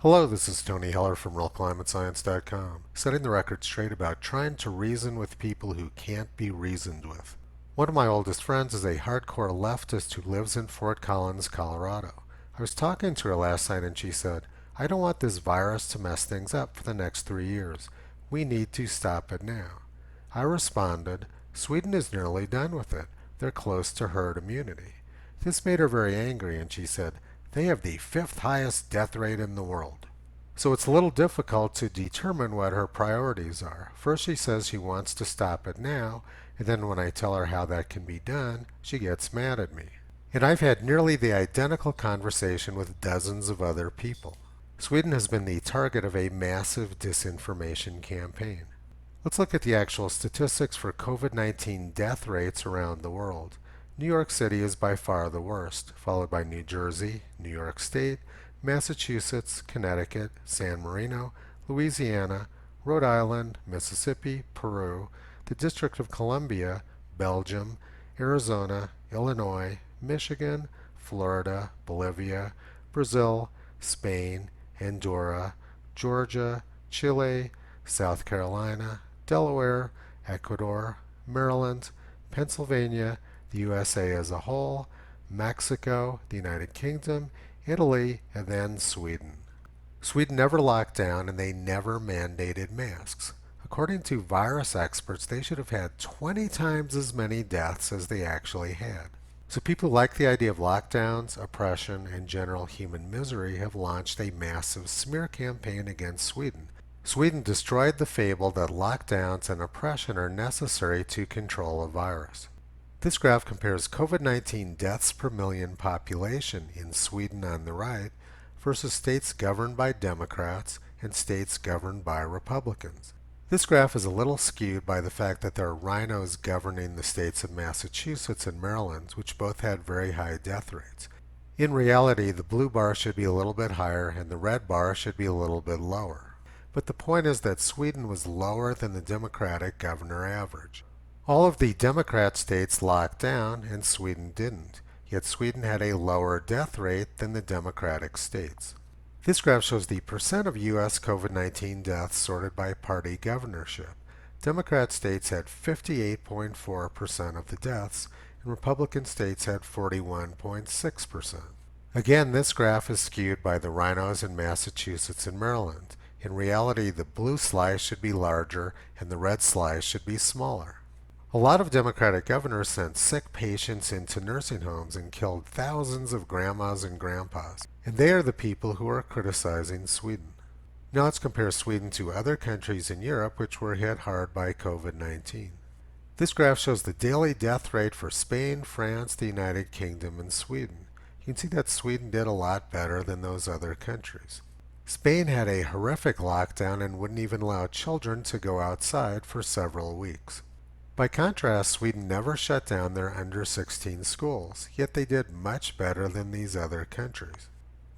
Hello, this is Tony Heller from RealClimateScience.com, setting the record straight about trying to reason with people who can't be reasoned with. One of my oldest friends is a hardcore leftist who lives in Fort Collins, Colorado. I was talking to her last night and she said, "I don't want this virus to mess things up for the next 3 years. We need to stop it now." I responded, "Sweden is nearly done with it. They're close to herd immunity." This made her very angry and she said, "They have the fifth highest death rate in the world." So it's a little difficult to determine what her priorities are. First she says she wants to stop it now, and then when I tell her how that can be done, she gets mad at me. And I've had nearly the identical conversation with dozens of other people. Sweden has been the target of a massive disinformation campaign. Let's look at the actual statistics for COVID-19 death rates around the world. New York City is by far the worst, followed by New Jersey, New York State, Massachusetts, Connecticut, San Marino, Louisiana, Rhode Island, Mississippi, Peru, the District of Columbia, Belgium, Arizona, Illinois, Michigan, Florida, Bolivia, Brazil, Spain, Andorra, Georgia, Chile, South Carolina, Delaware, Ecuador, Maryland, Pennsylvania, the USA as a whole, Mexico, the United Kingdom, Italy, and then Sweden. Sweden never locked down and they never mandated masks. According to virus experts, they should have had 20 times as many deaths as they actually had. So people who like the idea of lockdowns, oppression, and general human misery have launched a massive smear campaign against Sweden. Sweden destroyed the fable that lockdowns and oppression are necessary to control a virus. This graph compares COVID-19 deaths per million population in Sweden on the right versus states governed by Democrats and states governed by Republicans. This graph is a little skewed by the fact that there are rhinos governing the states of Massachusetts and Maryland, which both had very high death rates. In reality, the blue bar should be a little bit higher and the red bar should be a little bit lower. But the point is that Sweden was lower than the Democratic governor average. All of the Democrat states locked down and Sweden didn't, yet Sweden had a lower death rate than the Democratic states. This graph shows the percent of U.S. COVID-19 deaths sorted by party governorship. Democrat states had 58.4% of the deaths, and Republican states had 41.6%. Again, this graph is skewed by the rhinos in Massachusetts and Maryland. In reality, the blue slice should be larger and the red slice should be smaller. A lot of Democratic governors sent sick patients into nursing homes and killed thousands of grandmas and grandpas, and they are the people who are criticizing Sweden. Now let's compare Sweden to other countries in Europe which were hit hard by COVID-19. This graph shows the daily death rate for Spain, France, the United Kingdom, and Sweden. You can see that Sweden did a lot better than those other countries. Spain had a horrific lockdown and wouldn't even allow children to go outside for several weeks. By contrast, Sweden never shut down their under 16 schools, yet they did much better than these other countries.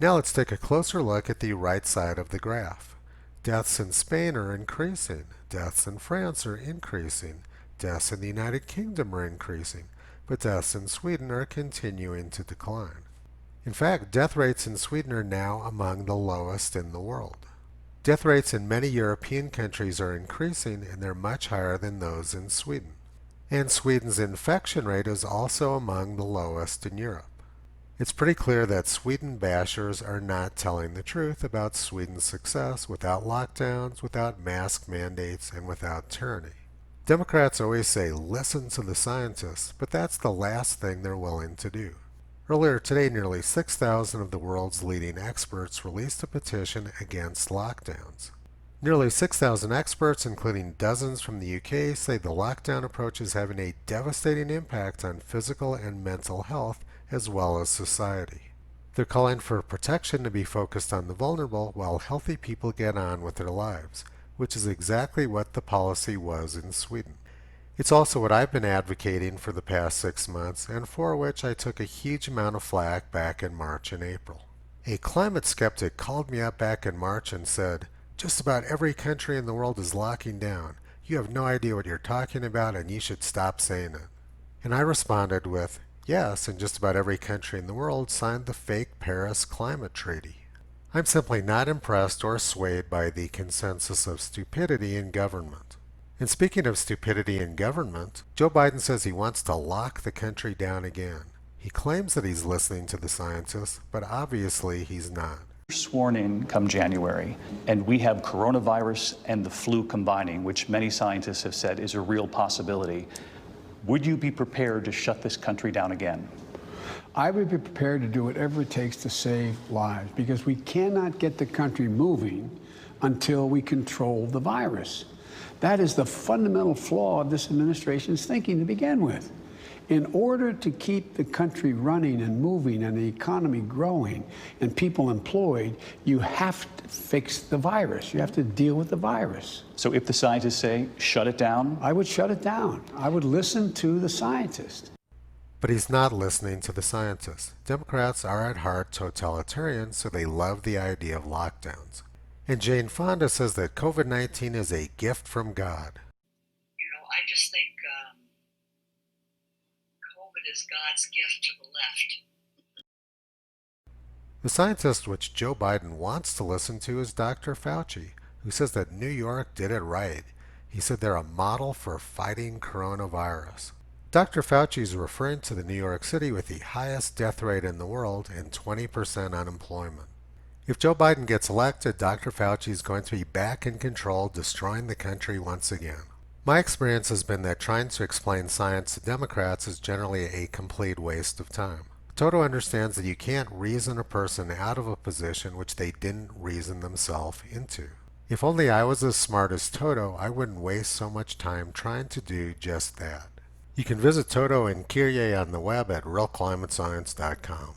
Now let's take a closer look at the right side of the graph. Deaths in Spain are increasing, deaths in France are increasing, deaths in the United Kingdom are increasing, but deaths in Sweden are continuing to decline. In fact, death rates in Sweden are now among the lowest in the world. Death rates in many European countries are increasing and they're much higher than those in Sweden. And Sweden's infection rate is also among the lowest in Europe. It's pretty clear that Sweden bashers are not telling the truth about Sweden's success without lockdowns, without mask mandates, and without tyranny. Democrats always say, "Listen to the scientists," but that's the last thing they're willing to do. Earlier today, nearly 6,000 of the world's leading experts released a petition against lockdowns. Nearly 6,000 experts, including dozens from the UK, say the lockdown approach is having a devastating impact on physical and mental health as well as society. They're calling for protection to be focused on the vulnerable while healthy people get on with their lives, which is exactly what the policy was in Sweden. It's also what I've been advocating for the past 6 months and for which I took a huge amount of flack back in March and April. A climate skeptic called me up back in March and said, "Just about every country in the world is locking down. You have no idea what you're talking about and you should stop saying it." And I responded with, "Yes, and just about every country in the world signed the fake Paris Climate Treaty." I'm simply not impressed or swayed by the consensus of stupidity in government. And speaking of stupidity in government, Joe Biden says he wants to lock the country down again. He claims that he's listening to the scientists, but obviously he's not. Sworn in come January, and we have coronavirus and the flu combining, which many scientists have said is a real possibility. Would you be prepared to shut this country down again? I would be prepared to do whatever it takes to save lives, because we cannot get the country moving until we control the virus. That is the fundamental flaw of this administration's thinking to begin with. In order to keep the country running and moving and the economy growing and people employed, you have to fix the virus. You have to deal with the virus. So if the scientists say, shut it down? I would shut it down. I would listen to the scientists. But he's not listening to the scientists. Democrats are at heart totalitarians, so they love the idea of lockdowns. And Jane Fonda says that COVID-19 is a gift from God. I just think COVID is God's gift to the left. The scientist which Joe Biden wants to listen to is Dr. Fauci, who says that New York did it right. He said they're a model for fighting coronavirus. Dr. Fauci is referring to the New York City with the highest death rate in the world and 20% unemployment. If Joe Biden gets elected, Dr. Fauci is going to be back in control, destroying the country once again. My experience has been that trying to explain science to Democrats is generally a complete waste of time. Toto understands that you can't reason a person out of a position which they didn't reason themselves into. If only I was as smart as Toto, I wouldn't waste so much time trying to do just that. You can visit Toto and Kyrie on the web at realclimatescience.com.